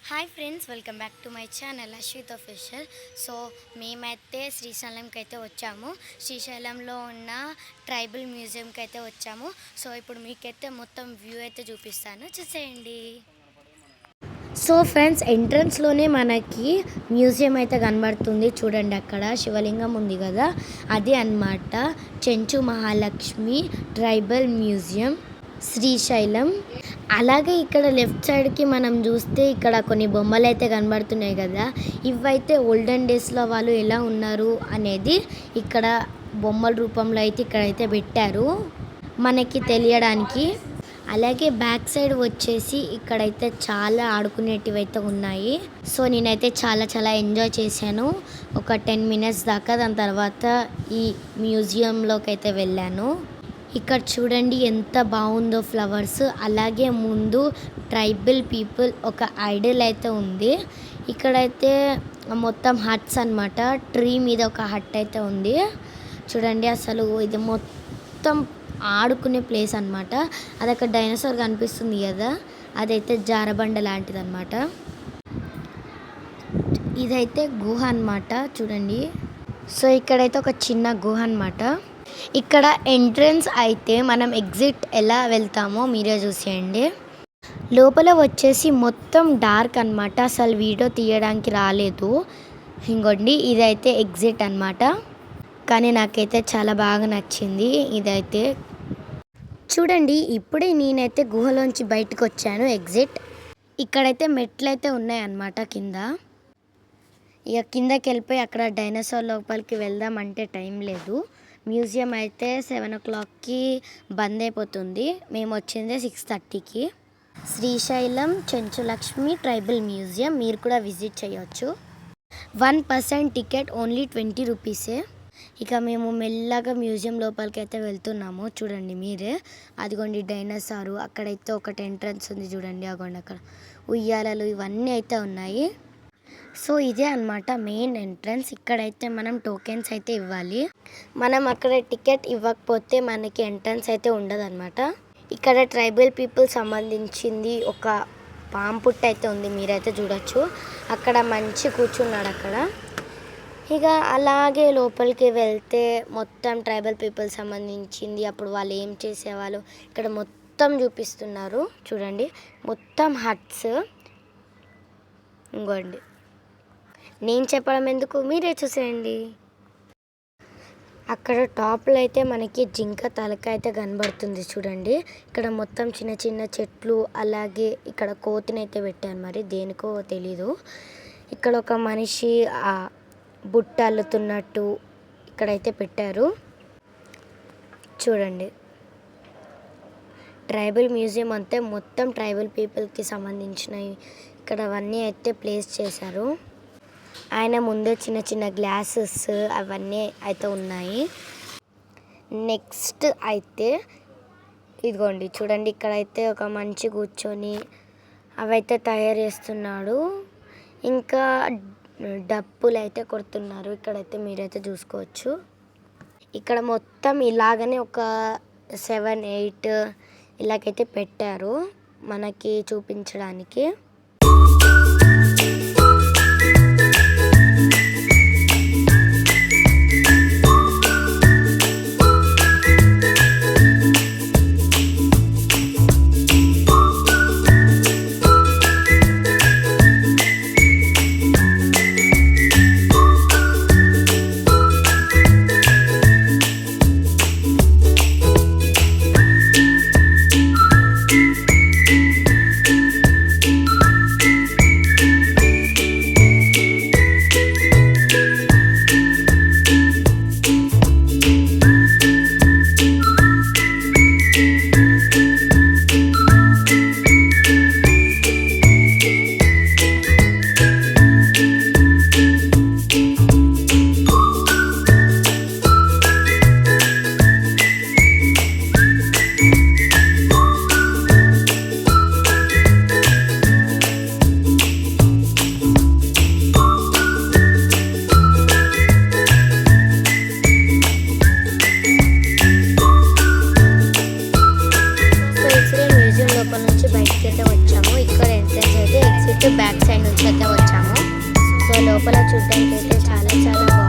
Hi friends, welcome back to my channel Ashwith official. So మేమైతే శ్రీశైలంకి అయితే వచ్చాము. శ్రీశైలంలో ఉన్న ట్రైబల్ మ్యూజియంకి అయితే వచ్చాము. సో ఇప్పుడు మీకైతే మొత్తం వ్యూ అయితే చూపిస్తాను, చూసేయండి. సో ఫ్రెండ్స్, ఎంట్రన్స్లోనే మనకి మ్యూజియం అయితే కనబడుతుంది. చూడండి, అక్కడ శివలింగం ఉంది కదా, అది అన్నమాట చెంచు మహాలక్ష్మి ట్రైబల్ మ్యూజియం శ్రీశైలం. అలాగే ఇక్కడ లెఫ్ట్ సైడ్కి మనం చూస్తే ఇక్కడ కొన్ని బొమ్మలు అయితే కనబడుతున్నాయి కదా, ఇవైతే ఓల్డెన్ డేస్లో వాళ్ళు ఎలా ఉన్నారు అనేది ఇక్కడ బొమ్మల రూపంలో అయితే ఇక్కడైతే పెట్టారు మనకి తెలియడానికి. అలాగే బ్యాక్ సైడ్ వచ్చేసి ఇక్కడైతే చాలా ఆడుకునేటివి అయితే ఉన్నాయి. సో నేనైతే చాలా ఎంజాయ్ చేశాను ఒక 10 మినిట్స్ దాకా. దాని తర్వాత ఈ మ్యూజియంలోకి అయితే వెళ్ళాను. ఇక్కడ చూడండి ఎంత బాగుందో ఫ్లవర్స్. అలాగే ముందు ట్రైబల్ పీపుల్ ఒక ఐడల్ అయితే ఉంది. ఇక్కడైతే మొత్తం హట్స్ అన్నమాట. ట్రీ మీద ఒక హట్ అయితే ఉంది. చూడండి, అసలు ఇది మొత్తం ఆడుకునే ప్లేస్ అన్నమాట. అది అక్కడ డైనోసార్ కనిపిస్తుంది కదా, అదైతే జారబండ లాంటిది అన్నమాట. ఇదైతే గుహ అన్నమాట, చూడండి. సో ఇక్కడైతే ఒక చిన్న గుహ అన్నమాట. ఇక్కడ ఎంట్రన్స్ అయితే మనం ఎగ్జిట్ ఎలా వెళ్తామో మీరే చూసేయండి. లోపల వచ్చేసి మొత్తం డార్క్ అన్నమాట, అసలు వీడియో తీయడానికి రాలేదు. ఇంకోండి, ఇదైతే ఎగ్జిట్ అన్నమాట. కానీ నాకైతే చాలా బాగా నచ్చింది ఇదైతే. చూడండి, ఇప్పుడే నేనైతే గుహలోంచి బయటకు వచ్చాను, ఎగ్జిట్. ఇక్కడైతే మెట్లు అయితే ఉన్నాయన్నమాట కింద. ఇక కిందకి వెళ్ళిపోయి అక్కడ డైనోసార్ లోపలికి వెళ్దాం అంటే టైం లేదు. మ్యూజియం అయితే 7 o'clockకి బంద్ అయిపోతుంది. మేము వచ్చిందే 6:30కి. శ్రీశైలం చెంచులక్ష్మి ట్రైబల్ మ్యూజియం మీరు కూడా విజిట్ చేయొచ్చు. 1% టికెట్, ఓన్లీ 20 రూపీసే. ఇక మేము మెల్లగా మ్యూజియం లోపలికి అయితే వెళ్తున్నాము. చూడండి మీరే, అదిగోండి డైనోసారు. అక్కడైతే ఒకటి ఎంట్రన్స్ ఉంది చూడండి, అగోండి అక్కడ ఉయ్యాలలు ఇవన్నీ అయితే ఉన్నాయి. సో ఇదే అన్నమాట మెయిన్ ఎంట్రన్స్. ఇక్కడైతే మనం టోకెన్స్ అయితే ఇవ్వాలి. మనం అక్కడ టికెట్ ఇవ్వకపోతే మనకి ఎంట్రన్స్ అయితే ఉండదన్నమాట. ఇక్కడ ట్రైబల్ పీపుల్ సంబంధించింది ఒక పాంపుట్ట అయితే ఉంది, మీరైతే చూడొచ్చు. అక్కడ మంచి కూర్చున్నాడు అక్కడ. ఇక అలాగే లోపలికి వెళ్తే మొత్తం ట్రైబల్ పీపుల్ సంబంధించింది, అప్పుడు వాళ్ళు ఏం చేసేవాళ్ళు ఇక్కడ మొత్తం చూపిస్తున్నారు. చూడండి, మొత్తం హట్స్. ఇంకోండి, నేను చెప్పడం ఎందుకు, మీరే చూసేయండి. అక్కడ టాప్లో అయితే మనకి జింక తలక అయితే కనబడుతుంది చూడండి. ఇక్కడ మొత్తం చిన్న చెట్లు, అలాగే ఇక్కడ కోతిని అయితే పెట్టారు, మరి దేనికో తెలీదు. ఇక్కడ ఒక మనిషి బుట్ట అల్లుతున్నట్టు ఇక్కడైతే పెట్టారు చూడండి. ట్రైబల్ మ్యూజియం అంతే, మొత్తం ట్రైబల్ పీపుల్కి సంబంధించినవి ఇక్కడ అవన్నీ అయితే ప్లేస్ చేశారు. ఆయన ముందే చిన్న గ్లాసెస్ అవన్నీ అయితే ఉన్నాయి. నెక్స్ట్ అయితే ఇదిగోండి చూడండి, ఇక్కడైతే ఒక మనిషి కూర్చొని అవైతే తయారు చేస్తున్నాడు. ఇంకా డప్పులు అయితే కొడుతున్నారు, ఇక్కడైతే మీరైతే చూసుకోవచ్చు. ఇక్కడ మొత్తం ఇలాగనే ఒక 7, 8 ఇలాగైతే పెట్టారు మనకి చూపించడానికి. బ్యాక్ సైడ్ నుంచి అయితే వచ్చాము. సో లోపల చూడడానికి అయితే చాలా చాలా బాగుంది.